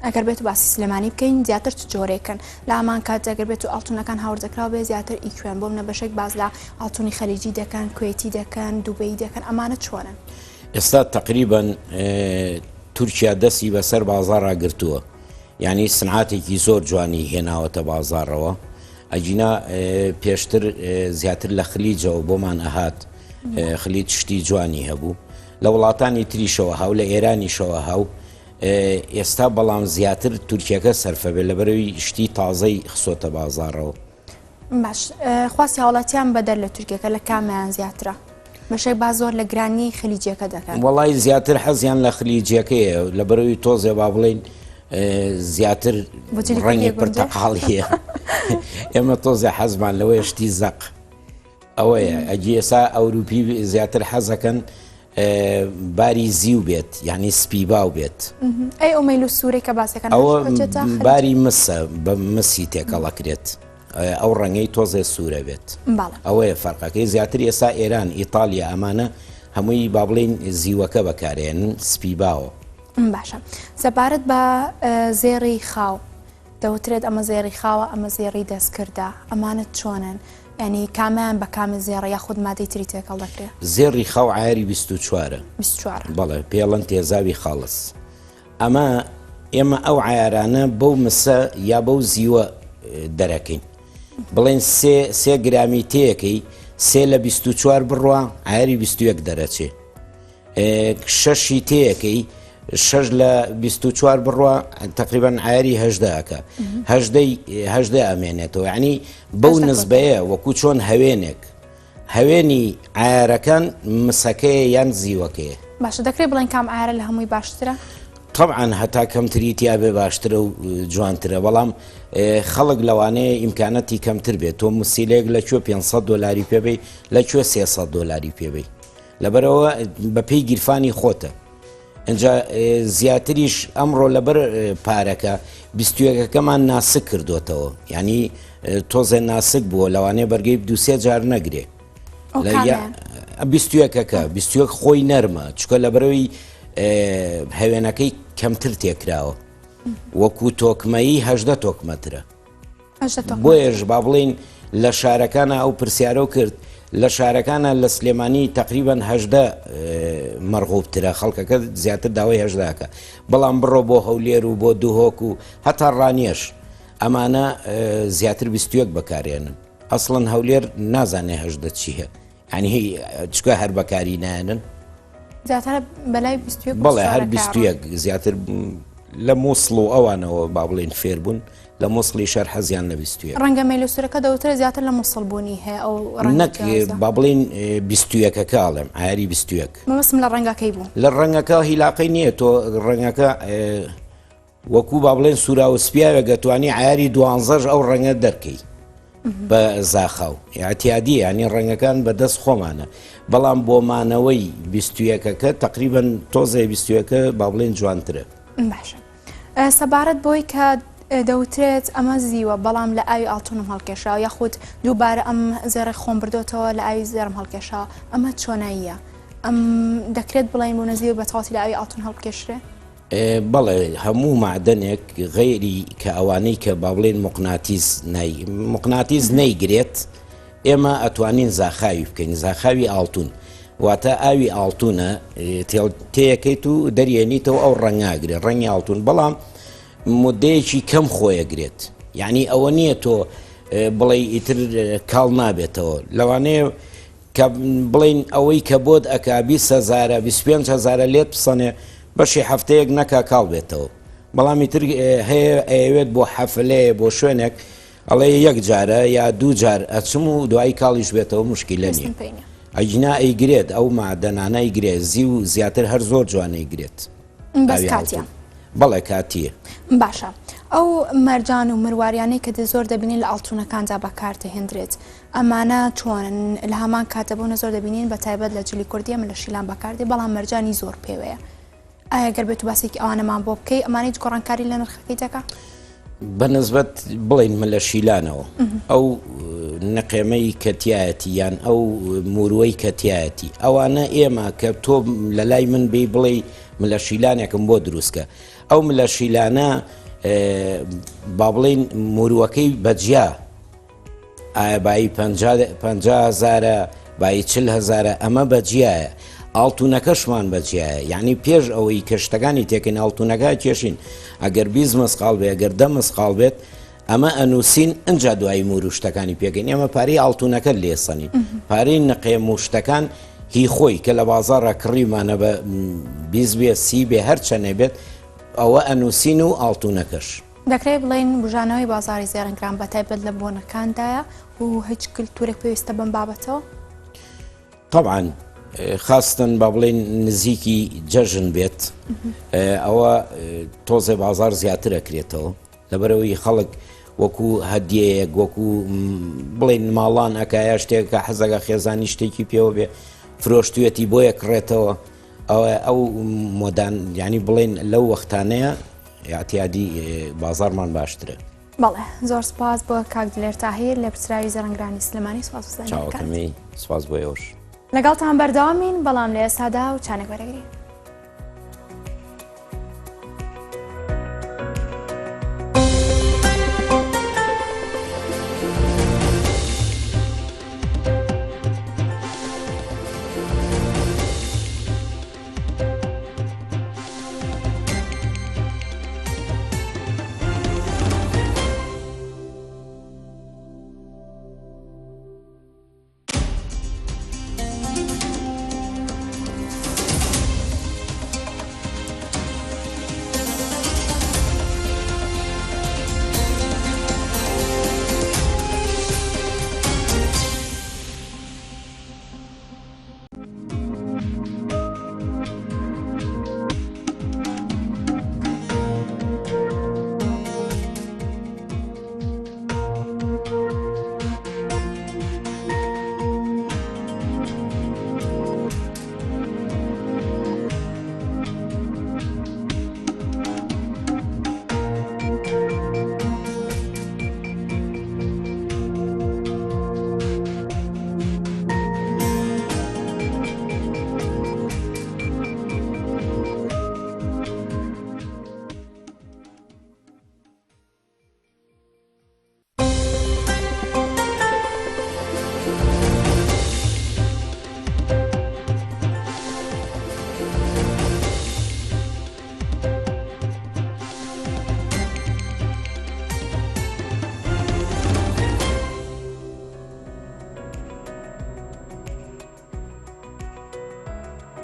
ئەگەر بێت و باسی سلێمانی بکەین زیاتر چ جۆرێکن لە ئەمان کات ئەگەر بێت و ئاڵتونەکان هاوردەکراوە بێ زیاتر ئیکوێن بۆ منە بەشێک باز لە ئاڵتونی خەلیجی دەکەن کوێتی دەکەن دووبەی دەکەن ئەمانە چۆنن؟ ئێستا تقریبان تورکیا دەستی بەسەر بازار ڕاگرتووە یعنی سنعاتێکی زۆر جوانی هێناوەتە بازارەوە ئەجینا پێشتر زیاتر لە خلیجەوە بۆمان ئەهات خلیج شتی جوانی هەبوو لە وڵاتانی تریشەوە هاو لە ئێرانیشەوە هاو ئێستا بەڵام زیاتر تورکیەکە سەرفەبێت لەبەرەوەی شتی تازەی خسۆتە بازارەوە. باش خواستی هاوڵاتیان بەدەر لە تورکیەکە لە کامیان زیاترە بەشێک با زۆر لە گرانی خلیجیەکە دەکەن وەڵی زیاتر حەزیان لە خلیجیەکەیە لەبەرەوەی تۆزێ با بڵین زیاتر ڕەنگی پرتەقاڵیە ئێمە تۆزێ حەزمان لەوەی شتی زەق ئەوەیە ئەجی ئێستا ئەوروپی زیاتر حەزەکەن باری زیو بێت یعنی سپی باو بێت ئەی ئەومەیل و سوورەی کە باسەکەن ئەوە باری مسە بە مسی تێکەڵەکرێت ئەو ڕەنگەی تۆزێ سوورە بێت ئەوەیە فەرقەکەی زیاتر ئێستا ئێران ئیتالیا ئەمانە هەمووی با بڵین زیوەکە بەکارێنن سپی باوە. باشە سەبارەت بە زێڕی خاو دەوترێت ئەمە زێڕی خاوە ئەمە زێڕی دەستکردە ئەمانت چۆنن ینی کامیان بە کامە زێڕە یاخود مادەی تری تێکەڵ دەکرێت زێڕی خاو عیاری 24 بەڵێ پێڵەن تێزاوی خاڵس ئەمە ئێمە ئەو عیارانە بەو مسە یا بەو زیوە دەرەکەین بڵێن 3 گرامی تەیەکەی 3 لە 24 بڕوا عیاری 21 دەرەچێ 6 تەیەکەی 6 لە 24 بڕوا تقریبان عیاری 18 هەژدە ئەمێنێتەوە ینی بەو نسبەیە وەکو چۆن هەوێنێک هەوێنی عیارەکان مسەکەیە یان زیوەکەیە. باشە دەکرێت بڵێن کام عیارە لە هەمووی باشترە؟ طبعا هەتا کەمتریتیا بێ باشترە و جوانترە بەڵام خەڵک لەوانەیە ئیمکانەتی کەمتر بێت تۆ مسیلەیەک لەکوێ $500 پێبێ لەکوێ $300 پێبێ لەبەرەوە بەپێی گیرفانی خۆتە اینجا زیاتریش ئەمڕۆ لەبەر پارەکە 21ەکەمان ناسک کردوتەوە ینی تۆزە ناسک بووە لەوانەیە بەرگەی 2-3 جار نەگرێ 21ەکە 21 خۆی نەرمە چکە لەبەرەوەی هەوێنەکەی کەمتر تێکراوە وەکو تۆکمەیی 18 تۆکمەترە بۆیەش با بڵین لە شارەکانە ئەو پرسیارە کرد لە شارەکانە لە سلێمانی تقریبان هەژدە مەرغوبترە خەڵکەکە زیاتر داوای هەژداکە بەڵام بڕۆ بۆ هەولێر و بۆ دووهۆک و هەتا ڕانیێش ئەمانە زیاتر 21 بەکارێنن ئەسڵەن هەولێر نازانێ هەژدە چیە ینی چکە هەر بەکاری نایەنن زیاتر بەلای 21 بەڵێ هەر 21 زیاتر لە مووسڵ و ئەوانەوە با بڵێن فێر بوون لە مووسڵی شەر حەزیان لە 21 ڕەنگە مەیلوسورەکە دەوترە زیاتر لە مووسڵبوونی هەیە ئەو نەک با بڵێن 21 کاڵێم ئایاری 21 مەمەسم لە ڕەنگەکەی بوو لە ڕەنگەکە هیلاقی نییە تۆ ڕەنگەکە وەکو با بڵێن سوورا و سپیاوە گەتوانی ئایاری 12 ئەو ڕەنگە دەرکەی بە زاخاو یاعتیادی ینی ڕەنگەکان بەدەست خۆمانە بەڵام بۆمانەوەی 21کە تقریبان تۆزای 21 با بڵێن جوانترە باشە سەبارەت بۆی کە دەوترێت ئەمە زیوە بەڵام لە ئاوی ئاڵتونم هەڵکێشاوە یاخود دووبارە ئەم زێڕی خۆم بردوتەوە لە ئاوی زێرم هەڵکێشاوە ئەمە چۆناییە ئەم دەکرێت بڵین بۆ نەزیوە بە تەواتی لە ئاوی ئاڵتون هەڵکێشرێ بەڵێ هەموو معدنێک غەیری کە ئەوانەی کە با بڵێن مقناتیز نەیگرێت ئێمە ئەتوانین زاخاوی بکەین زاخاوی ئاڵتون واتە ئاوی ئاڵتونە تێیەکەیت و دەریێنیتەوە ئەو ڕەنگاگرێت ڕەنگی ئاڵتون بەڵام مدەیەکی کەم خۆیەگرێت یعنی ئەوە نییە تۆ بڵێ ئیتر کاڵ نابێتەوە لەوانەیە کە بڵین ئەوەی کە بۆت ئەکا 20,000 25,000 لێت بسەنێ بەشی هەفتەیەک نەکا کاڵ بێتەوە بەڵامی تر هەیە ئەوێت بۆ حەفلەیە بۆ شوێنێک ئەڵێ یەک جارە یا دوو جار ئەچم و دوایی کاڵیش بێتەوە مشکیلە نیە ئەجنا ئەیگرێت ئەو مادەنانە ئیگرێت زی و زیاتر هەر زۆر جوانە ئیگرێت بەس کاتیە بەڵێ کاتیە باشە ئەو مەرجان و مرواریانەی کە زۆر دەبینین لە ئاڵتونەکاندا بەکاردەهێنرێت ئەمانە چۆنن لە هەمان کاتە بۆنە زۆر دەبینین بە تایبەت لە جلی کوردی ئەمە لە شیلان بەکاردێ بەڵام مەرجانی زۆر پێوەیە ئایا گەر بێت و باسێکی ئەوانەمان بۆ بکەی ئەمانەی گۆڕانکاری لە نرخەکەی دەکا بەنسبەت بڵین لە شیلانەوە ئەو نەقێمەی کەتیایەتی یان ئەو موروەی کەتیایەتی ئەوانە ئێمە کە تۆ لە لای من بێ بڵێ ملە شیلانێکم بۆ دروستکە ئەو ملە شیلانە با بڵین موروەکەی بەجیا ئایا بای 50,000 بای 40,000 ئەمە بەجیایە ئاڵتونەکەشمان بەجیایە یعنی پێش ئەوەی کەشتەکانی تێکن ئاڵتونەکە کێشین ئەگەر 20 مسقال بێ ئەگەر 10 مسقال بێت ئەمە ئەنووسین ئەجا دوایی موروشتەکانی پێکەین ئێمە پارەی ئاڵتونەکە لێسەنین پارەی نەقێ موشتەکان هی خۆی کە لە بازاڕە کڕیمانە بە 20 بێ 30 بێ هەر چەنێ بێت ئەوە ئەنووسین و ئاڵتونەکەش دەکرێت بڵین بژانەوەی بازاری زێڕنگران بە تایبەت لە بۆنەکاندایە و هیچ کلتورێک پێویستە بم بابەتەوە طبعاً خاستن با بڵێن نزیکی جەژن بێت ئەوە تۆزێ بازار زیاتر ئەکرێتەوە لەبەرەوەی خەڵک وەکو هەدیەیەک وەکو بڵێن ماڵان ئەکایە شتێکە حەزەکە خێزانی شتێکی پێوە بێ فرۆشتوێتی بۆیە کڕێتەوە ئەو مۆدان ینی بڵێن لەو وەختانەیە یاعتیادی بازارمان باشترە بەڵێ زۆر سپاس بۆ کاک دلێر تاهیر لە پرسراوی زەڕەنگرانی سلێمانی چاوەکەمی سپاس بۆ ئێوەش لەگەڵتان بەردەوامین بەڵام لە ئێستادا و چانێک وەرەگرین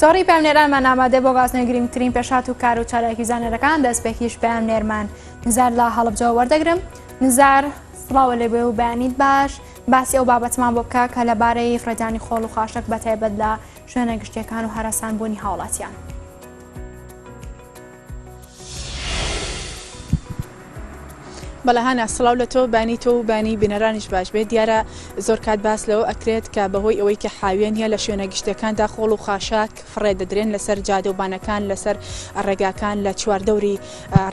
جۆڕی پامنێرانمان ئامادە بۆ گازنەی گرنگترین پێشات و کار و چارەکی زانەرەکان دەستپێکیش پامنێرمان نزار لە هەڵبجەوە وەردەگرم. نزار سڵاوە لێبێ و بەیانیت باش باسی ئەو بابەتمان بۆ بکە کە لەبارەی فرەدانی خۆڵ و خاشک بەتایبەت لە شوێنە گشتیەکان و هەراسانبوونی هاوڵاتیان. بەڵەهانە سڵاو لە تۆ بانی تۆ و بانی بنەرانیش باش بێت دیارە زۆر کات باس لەوە ئەکرێت کە بەهۆی ئەوەی کە حاوێن هەیە لە شوێنە گشتەکاندا خۆڵ و خاشاک فڕێ دەدرێن لەسەر جادەوبانەکان لەسەر ڕێگاکان لە چواردەوری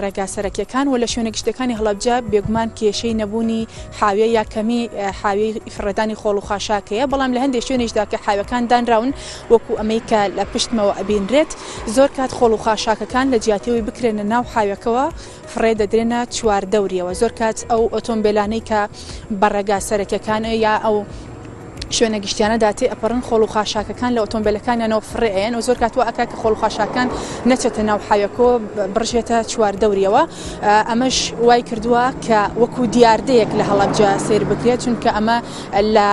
ڕێگا سەرەکیەکان و لە شوێنە گشتەکانی هەڵەبجە بێگومان کێشەی نەبوونی حاوێ یا کەمی حاوی فڕێدانی خۆڵ و خاشاکەیە بەڵام لە هەندێک شوێنێشدا کە حاوەکان دانراون وەکو ئەمەی کە لە پشتمەوە ئەبینرێت زۆر کات خۆڵ و خاشاکەکان لە جیاتیەوەی بکرێنە ناو حاوەکەوە فڕێ دەدرێنە چواردەوریەوە زۆر کات ئەو ئۆتۆمبیلانەی کە بەڕێگا سەرەکیەکانە یا ئەو شوێنە گشتیانە داتێ ئەپەڕن خۆڵ و خاشاکەکان لە ئۆتۆمبیلەکانیانەوە فڕێن و زۆر کاتوە ئەکا کە خۆڵ و خاشاکان نەچێتە ناو حاوەکەوە بڕژێتە چواردەوریەوە ئەمەش وای کردووە کە وەکو دیاردەیەک لە هەڵەبجە سیر بکرێت چونکە ئەمە لە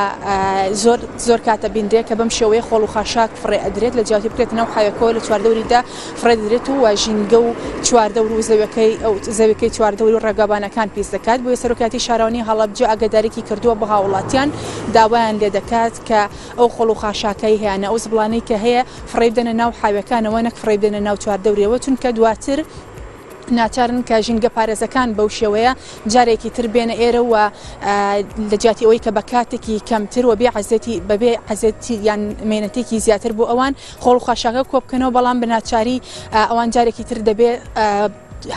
زۆر کاتە بیندرێت کە بەم شێوەیە خۆڵ و خاشاک فڕێ ئەدرێت لە جیاتی بکرێت ناو حاوەکەوە لە چواردەوریدا فڕێ دەدرێت و واژینگە و چواردەور و زەویەکەی چواردەوری و ڕێگابانەکان پیس دەکات بۆیە سەرۆکاتی شارانی هەڵەبجە ئاگاداریی کردووە بە هاوڵاتیان داوایان لێ دەکات کە ئەو خۆڵ و خاشاکەی هەیەە ئەو زبڵانەی کە هەیە فڕێ بدەنە ناو حاوەکانەوە نەک فڕێ بدەنە ناو چواردەوریەوە چونکە دواتر ناچارن کە ژینگە پارێزەکان بەو شێوەیە جارێکی تر بێنە ئێرە و لە جیاتی ئەوەی کە بە کاتێکی کەمتر و بەبێ عەزەتی یان مێنەتێکی زیاتر بۆ ئەوان خۆڵ و خاشاکە کۆبکەنەوە بەڵام بەناچاری ئەوان جارێکی تر دەبێ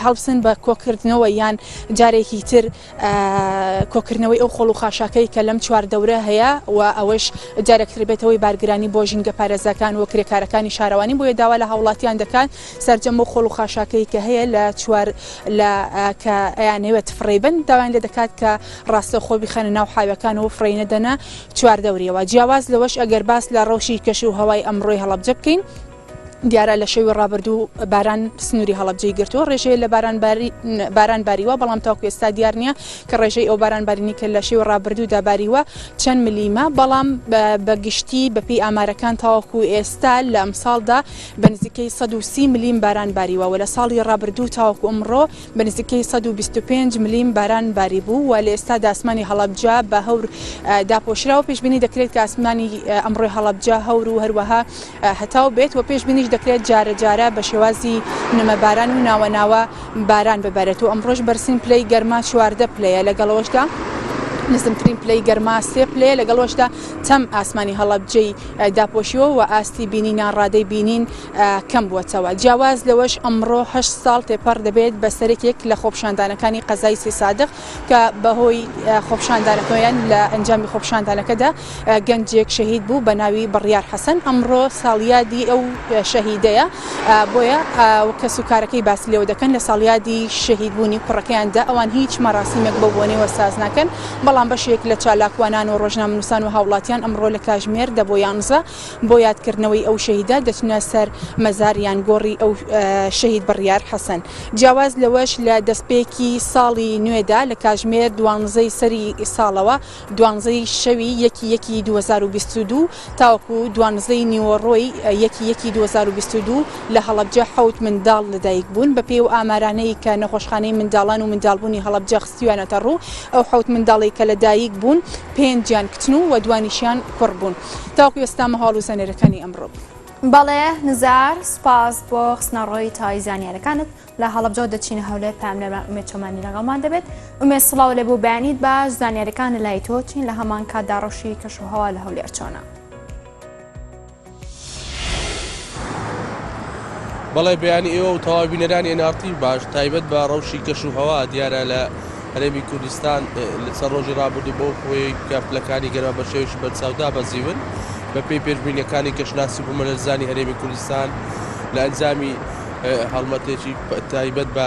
هەڵبسن بە کۆکردنەوە یان جارێکی تر کۆکردنەوەی ئەو خۆڵ و خاشاکەی کە لەم چواردەورە هەیە و ئەوەش جارێکتر بێتەوەی بارگرانی بۆ ژینگە پارێزەکان و کرێکارەکانی شارەوانی بۆیە داوا لە هاوڵاتیان دەکات سەرجەم بۆ خۆڵ و خاشاکەی کە هەیە لە کە ئەیانەوێت فڕێبن داوایان لێ دەکات کە ڕاستەخۆ بخەنە ناو حاوەکانەوە فڕێ نەدەنە چواردەوریەوە جیاواز لەوەش ئەگەر باس لە ڕەوشی کەش و هەوای ئەمڕۆی هەڵەبجە بکەین دیارە لە شەوی ڕابردوو باران سنووری هەڵەبجەی گرتووە ڕێژەیە لە باران باریوە بەڵام تاکو ئێستا دیار نییە کە ڕێژەی ئەو باران بارینی کە لە شەوی ڕابردوودا باریوە چەند ملیمە بەڵام بەگشتی بەپی ئامارەکان تاوەکو ئێستا لە ئەمساڵدا بەنزیکەی 130 ملیم باران باریوە و لە ساڵی ڕابردوو تاوەکو ئەمڕۆ بەنزیکەی 125 ملیم باران باری بوو و لە ئێستا ئاسمانی هەڵەبجە بە هەور داپۆشراوە پێشبینی دەکرێت کە ئاسمانی ئەمڕۆی هەڵەبجە هەور و هەروەها هەتاو بێت و پێشبینی دەکرێت جارە بە شێوازی نمەباران و ناوە باران ببارێت و ئەمڕۆژ بەرسین پلەی گەرما 14 پلەیە لەگەڵەوەشدا نزمترین پلەی گەرما 3 پلەیە لەگەڵەوەشدا تەم ئاسمانی هەڵەبجەی داپۆشیەوە و ئاستی بینینان ڕادەی بینین کەم بووەتەوە جیاواز لەوەش ئەمڕۆ 8 ساڵ تێپەڕ دەبێت بە سەرێکێک لە خۆپشاندانەکانی قەزای سێ سادق کە بەهۆی خۆپشاندانەکەیان لە ئەنجامی خۆپشاندانەکەدا گەنجێک شەهید بوو بە ناوی بڕیار حەسەن ئەمڕۆ ساڵیادی ئەو شەهیدەیە بۆیە کەس و کارەکەی باسی لێوە دەکەن لە ساڵیادی شەهیدبوونی کوڕەکەیاندا ئەوان هیچ مەراسیمێک بە بۆنەوە ساز ناکەن بەڵام بەشێک لە چالاکوانان و ڕۆژنامەنووسان و هاوڵاتیان ئەمڕۆ لە کاژمێر دە بۆ 11 بۆ یادکردنەوەی ئەو شەهیدە دەچنە سەر مەزاریان گۆڕی ئەو شەهید بڕیار حەسەن جیاواز لەوەش لە دەستپێکی ساڵی نوێدا لە کاژمێر 12 سەری ساڵەوە 12 شەوی 1/1/2022 تاوەکو 12 نیوەڕۆی 1/1/2022 لە هەڵەبجە 7 منداڵ لەدایک بوون بە پێی و ئامارانەی کە نەخۆشخانەی منداڵان و منداڵبوونی هەڵەبجە خستیوانەتە ڕوو ئەو 7 منداڵی کە لەدایک بوون 5 کچن و دوانیشیان کوڕ بوون تاوەکو ئێستا مەهاڵ و زەنێرەکانی ئەمڕۆ بەڵێ نزار سپاس بۆ خستنەڕۆی تای زانیارەکانت لە هەڵەبجە دەچینە هەولێر پامنێرمان ئومێد چۆمانی لەگەڵمان دەبێت ئومێد سڵاو لێ بوو بەیانیت باش زانیارەکان لای تۆ چین لە هەمان کاتدا ڕەوشی کەشوهەوا لە هەولێر چۆنە بەڵێ بەیانی ئێوە و تەواو بینەرانی NRT باش تایبەت بە ڕەوشی کەشوهەوا دیارە لە هەرێمی کوردستان لەسەر ڕۆژی ڕابردوو بۆ خۆی کەپلەکانی گەرما بە شێوەیەکی بەرچاودا بەزیون بە پێی پێشبینیەکانی کەشناسی بوومەلەرزانی هەرێمی کوردستان لە ئەنجامی هەڵمەتێکی تایبەت بە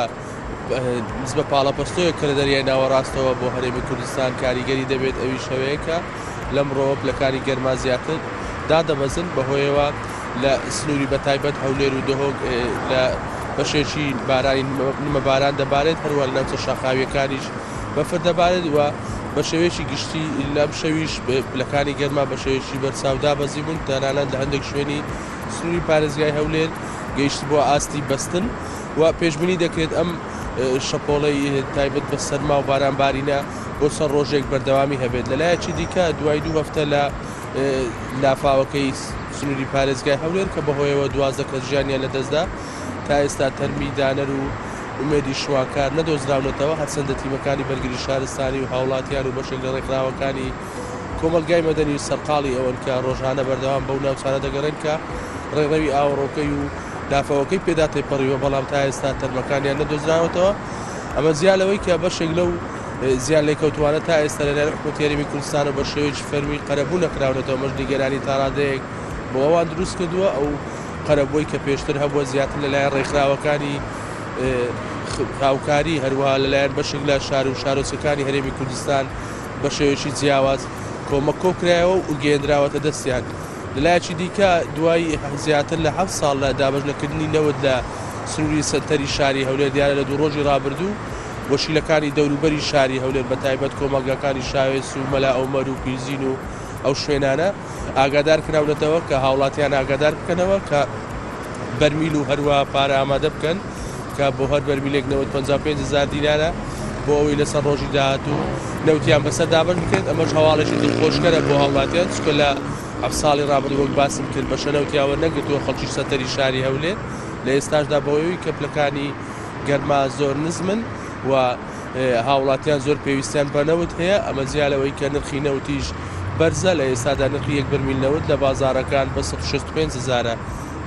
نسبە پاڵەپەستۆیە کە لە دەریای ناوەڕاستەوە بۆ هەرێمی کوردستان کاریگەری دەبێت ئەوی شەوەیەکە لەمڕۆ پلەکانی گەرما زیاتر دادەبەزن بەهۆیەوە لە سنووری بە تایبەت هەولێر و دهۆک لە بەشێکی بارانی نمە باران دەبارێت هەروە لە ناوچە شاخاویەکانیش بەفر دەبارێت وە بە شێوەیەکی گشتی لەم شەویش پلەکانی گەرما بە شێوەیەکی بەرچاودا بەزی بوون تەنانەت لە هەندێک شوێنی سنووری پارێزگای هەولێر گەیشت بۆ ئاستی بەستن و پێشبینی دەکرێت ئەم شەپۆڵەی تایبەت بە سەرما و بارانبارینە بۆ سەر ڕۆژێک بەردەوامی هەبێت لەلایەکی دیکە دوای 2 هەفتە لە لافاوەکەی سنووری پارێزگای هەولێر کە بەهۆیەوە 12 کەس ژیانیان لەدەستدا تا ئێستا تەرمی دانەر و ئومێدی شواکار نەدۆزراونەتەوە هەرچەندە تیمەکانی بەرگری شارستانی و هاوڵاتیان و بەشێک لە ڕێکخراوەکانی کۆمەلگای مەدەنی سەرقاڵی ئەوەن کە ڕۆژانە بەردەوام بەو ناوچانە دەگەڕێن کە ڕێڕەوی ئاوەڕۆکەی و لافاوەکەی پێدا تێپەڕیوە بەڵام تا ئێستا تەرمەکانیان نەدۆزراوەتەوە ئەمە زیالەوەی کە بەشێک لەو زیان لێکەوتوانە تا ئێستا لەلایەن حکومەتی هەرێمی کوردستان و بە شێوەیەکی فەرمی قەرەبوو نەکراونەتەوە مەژنیگەرانی تا ڕادەیەک بۆ ئەوان دروست کردووە ئەو قەرەبووی کە پێشتر هەبووە زیاتر لەلایەن ڕێکخراوەکانی هاوکاری هەروەها لەلایەن بەشێک لە شار و شارۆچەکانی هەرێمی کوردستان بە شێوەیەکی جیاواز کۆمەک کۆکرایەوە و گەێنراوەتە دەستیان لەلایەکی دیکە دوای زیاتر لە 7 ساڵ لە دابەشنەکردنی نەوت لە سنووری سەنتەری شاری هەولێر دیارە لە 2 ڕۆژی ڕابردوو وەشیلەکانی دەوروبەری شاری هەولێر بە تایبەت کۆمەلگاکانی شاوێس و مەلا ئەومەر و پیرزین و ئەو شوێنانە ئاگادار کراونەتەوە کە هاوڵاتیان ئاگادار بکەنەوە کە بەرمیل و هەروە پارە ئامادە بکەن کە بۆ هەر بەرمیلێک 55,000 دینارە بۆ ئەوەی لەسەر ڕۆژی داهاتوو نەوتیان بەسەر دابش بکرێت ئەمەش هەواڵێکی دڵخۆشکەرە بۆ هاوڵاتیان چکە لە 7 ساڵی ڕابردوو وەک باسم کرد بە شەنەوتیاوە نەگرتووە خەڵکی سەتەری شاری هەولێر لە ئێستاشدا بەوەی کەپلەکانی گەرما زۆر نزمن و هاوڵاتیان زۆر پێویستیان بەنەوت هەیە ئەمە زیالەوەی کە نرخی نەوتیش بەرزە لە ئێستادا نرخی 1 بەرمیل نەوت لە بازارەکان بە 65,000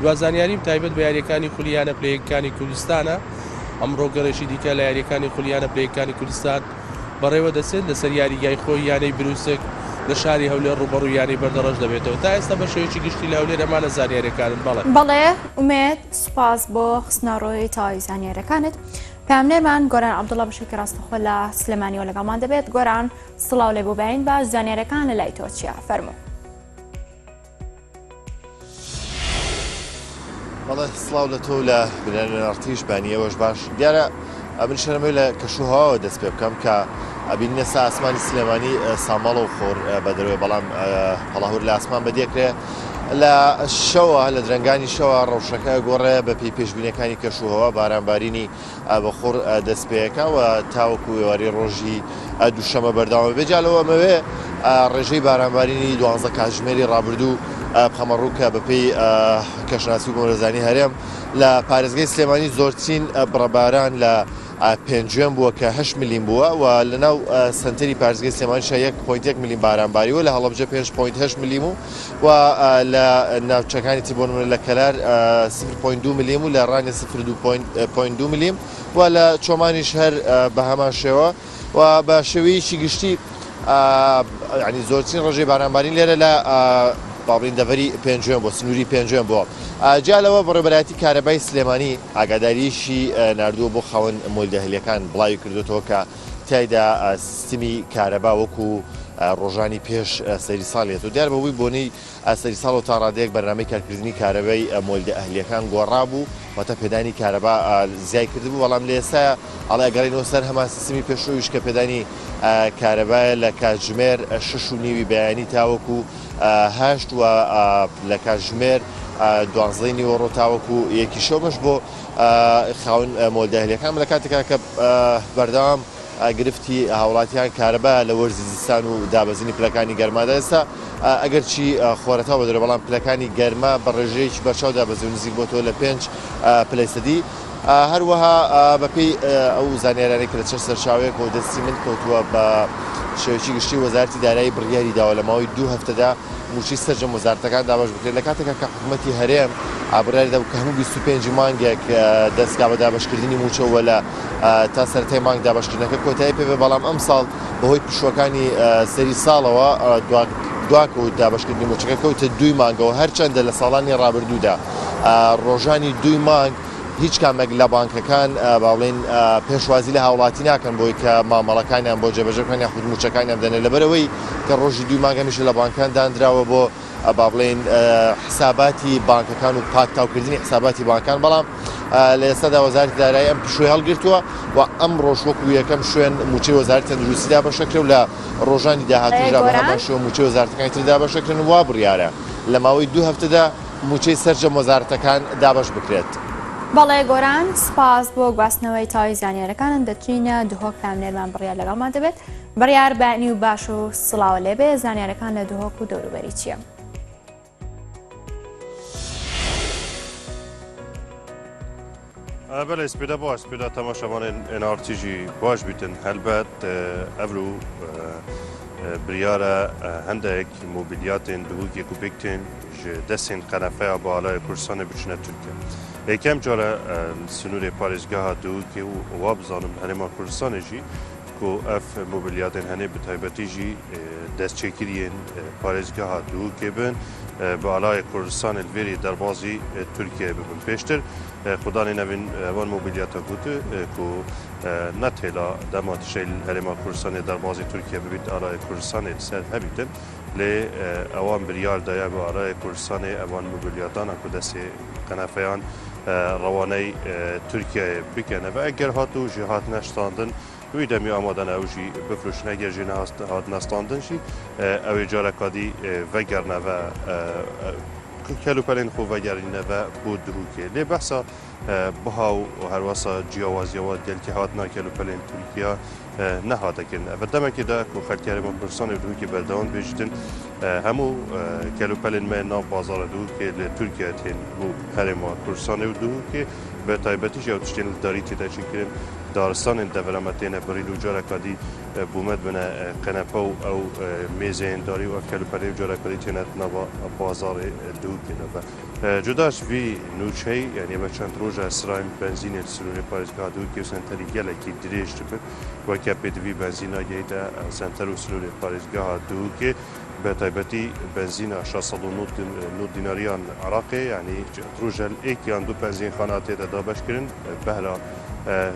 دوازانیاریم تایبەت بە یاریەکانی خولیانە پلەیەکانی کوردستانە ئەمڕۆ گەڕێکی دیکە لە یاریەکانی خولیانە پلەیەکانی کوردستان بەڕێوە دەچێت لەسەر یاریگای خۆی یانەی بروسک لە شاری هەولێر ڕوبەڕوو یانی بەردەڕەش دەبێتەوە تا ئێستا بە شێوەیەکی گشتی لە هەولێر ئەمانە زانیاریەکانن بەڵێ ئومێد سوپاس بۆ خستنەڕۆی تاوای زانیاریەکانت پامنێرمان گۆران عەبدوڵڵا بەشێکی ڕاستەخۆ لە سلێمانیەوە لەگەڵمان دەبێت گۆران سڵاو لێ بۆ باین باش زانیاریەکان لە لای تۆ چیە فەرموو بەڵێ سڵاو لە تۆ لە بنەرنەرتیش بانیەوەش باش دیارە ئەبن شەرمەی لە کەشوهاوە دەست پێ بکەم کە ئەبین نەسا ئاسمانی سلێمانی ساماڵە و خۆر بە دەروێ بەڵام هەڵاهور لە ئاسمان بەدێکرێ لە شەوە لە درەنگانی شەوە ڕەوشەکە گۆڕێ بە پێی پێشبینەکانی کەشوهەوە بارانبارینی بەخۆر دەست پێەکە و تاوەکو ئێواری ڕۆژی دووشەمە بەرداوامە بێجالەوە ئەمەوێ ڕێژەی بارانبارینی 12 کاتژمێری ڕابردوو بخەمەڕووکە بەپێی کەشناسی و گۆرەزانی هەرێم لە پارێزگای سلێمانی زۆرترین بڕەباران لە پێنجێم بووە کە 8 میلیم بووە و لەناو سنتەری پارێزگای سلێمانیشە 1.1 میلیم بارانباریوە لە هەڵەبجە 5.8 میلیم و لە ناوچەکانی تیبۆن لە کەلار 0.2 میلیم و لە ڕانی 0.2 میلیم و لە چۆمانیش هەر بە هەمان شێوە و بە شێوەیەکی گشتی ینی زۆرترین ڕۆژەی بارانبارین لێرە لە باڵین دەڤەری پێنجێم بۆ سنووری پێنجێم بووە جالەوە بەڕێبەرایەتی کارەبای سلێمانی ئاگاداریشی نردووە بۆ خاوەن مۆلدەهلەکان بڵاوی کردوێتەوە کە تایدا سیستمی کارەبا وەکو ڕۆژانی پێش سەری ساڵێت و دیار بەوەی بۆنەی سەری ساڵ و تا ڕادەیەک بەرنامەی کارکردنی کارەبای مۆلدەهلەکان گۆڕابوو واتە پێدانی کارەبا زیای کردبوو بەڵام لە ئێستا ئەڵێ گەڕینەوە سەر هەمان سیستمی پێشەوەیش کە پێدانی کارەبایە لە کاتژمێر 6:30 بەیانی تاوەکو 8 و لە کاتژمێر 12 نیوەڕۆ تاوەکو یەکی شەومەش بۆ خاوەن مۆلدەهلەکان لە کاتێکا کە بەردەوام گرفتی هاوڵاتیان کارەبا لە وەرزی زستان و دابەزینی پلەکانی گەرمادا ئێستا ئەگەر چی خۆرەتەوە بەدرێ بەڵام پلەکانی گەرما بە ڕێژەیەکی بەرچاو دابەزی و نزیک بۆتەوە لە 5 پلەی سەدی هەروەها بەپێی ئەو زانیارانەی کە لە چەند سەرچاوەیەک و دەستی من کەوتووە بە شێوەیەکی گشتی وەزارەتی دارایی بڕیاری داوە لە ماوەی 2 هەفتەدا موچی سەرجەم وەزارەتەکان دابەش بکرێت لە کاتێکا کە حکوومەتی هەرێم ئابڕیاری دەبوو کە هەموو 25 مانگێک دەستگا بە دابەشکردنی موچەوە لە تا سەرەتای مانگ دابەشکردنەکە کۆتایی پێبێ بەڵام ئەم ساڵ بەهۆی پشوەکانی سەری ساڵەوە دواکەوت دابەشکردنی موچەکە کەوتە 2 مانگەوە هەرچەندە لە ساڵانی ڕابردوودا ڕۆژانی 2 مانگ هیچ کامێک لە بانکەکان باڵێن پێشوازی لە هاوڵاتی ناکەن بۆی کە مامەڵەکانیان بۆ جێبەجێکان یاخود موچەکانیان دەنێت لەبەرەوەی کە ڕۆژی 2 مانگەمیش لە بانکان دانراوە بۆ باڵێن حساباتی بانکەکان و پاکتاوکردنی حساباتی بانکان بەڵام لە ئێستادا وەزارەتی دارایی ئەم پشووی هەڵگرتووە و ئەم ڕۆژ وەکو یەکەم شوێن موچەی وەزارەتی تەندروستیدا بەشەکرێ و لە ڕۆژانی داهاتوودا بە هەمان شێوە موچەی وەزارەتەکانی تردا بەشەکردن وا بڕیارە لە ماوەی 2 هەفتەدا موچەی سەرجە مۆزارەتەکان دابش بکرێت. بەڵێ گۆران سپاس بۆ گواستنەوەی تاوی زانیاریەکانن دەچینە دهۆک کامنێرمان بڕیار لەگەڵمان دەبێت بڕیار بانی و باش و سڵاوە لێبێ زانیاریەکان لە دهۆک و دەوروبەری چییە؟ بله سپیدا باش سپیدا تماشاوان انارتیجی باش بیتن هلبت افرو بریاره هندک موبیلیاتین دوگی کوبیکتین دستین قنفه بالای کورسان بچنه ترکیه. یکم جاره سنور پاریزگاه دوگی و وابزانم هنما کورسان جی کو اف موبیلیاتین هنه بتایبتی جی دست چکیرین پاریزگاه دوگی بن بالای کورسان الویری در بازی ترکیه ببن پیشتر خدای نوین وان موبیلیات گوته کو نتیلا دمات شیل هرما کورسان در بازی ترکیه ببید آرای کورسان سر هبیتن لی اوان بریار دایا به آرای کورسان اوان موبیلیاتان کو دست قنفیان روانه ترکیه بکنه و اگر هاتو جهات نشتاندن وی دمی آمادن اوجی بفروشن اگر جی هات نستاندن شی اوی جارکادی وگرنه و کلوپلین خوب وگرینه و بود دروکه لی بحثا بها و هر واسا جیاوازیوات گل که هاتنا کلوپلین ترکیه نهاده کنه و دمه که دا که خلکی هرما پرسان دروکی بردوان بیشتن همو کلوپلین من نام بازار دروکی لی ترکیه تین بو هرما پرسان دروکی به تایبتی جاو تشتین داری تیده چکرین دارستان دولمتین بریلو جارکادی بومد بنا قنپه او میزین داری و کلوپلین جارکادی تینت نوا بازار دروکی و جداش وی نوچه یعنی با چند روز اسرایم بنزین سرور پاریزگاه دروکی و سنتری گلکی دریش تبه و کپید وی بنزین آگهی دا سنتر و سرور پاریزگاه دروکی به تایبتی بنزین 609 دیناریان عراقی یعنی روزل ایک یا دو بنزین خاناتی دا دابش کرن بهلا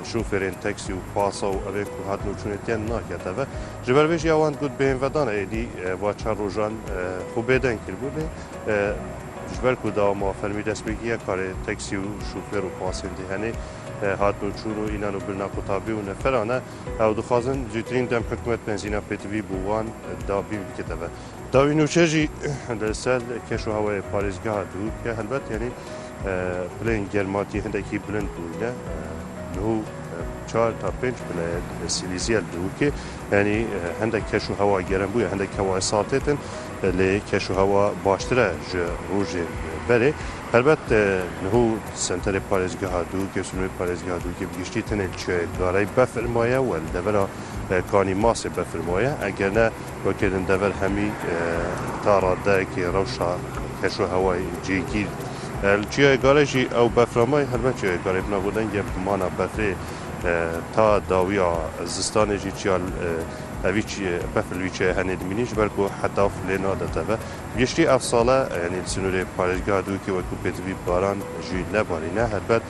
شوفرین تاکسی و پاسا و اوه که هات نوچونتیان ناکته و جبرویش یاوان گود به این ودانه ایدی و چند روزان خوب بیدن کر بوده جبر که دا ما فرمی دست بگیه کار تاکسی و شوفر و پاسنده هنه هات نوچون و اینان و برنا قطابی و نفرانه او دخوازن زیترین دم حکومت بنزینا پیتوی بوان دا بیم بکته و داوی نوچه جی لسل کشو هوای پاریزگاه دو که هلبت یعنی پلین گرماتی هندکی بلند بوده نهو 4 تا 5 بلاد سیلیزیل دوکه یعنی هندک کشو هوا گرم بوده هندک هوا ساعتتن لی کشو هوا باشتره روز بره البته نهو سنتر پاریزگاه دوکه سنوی پاریزگاه دوکه بگشتی تنه چه گاره بفرمایه و دبرا کانی ماس بفرمایه اگر نه وکردن دبر همی تاراده که روشا کشو هوای جیگیر چیه گارجی او بفرمای البته چیه گاره بنا بودن یه مانا بفره تا داویا زستان جی چیال اویچ بفلویچ هنید مینیش برکو حتی فلینا داده و بیشتری افساله یعنی سنور پاریزگاه دوکی و کوپیتوی باران جی نباری نه البته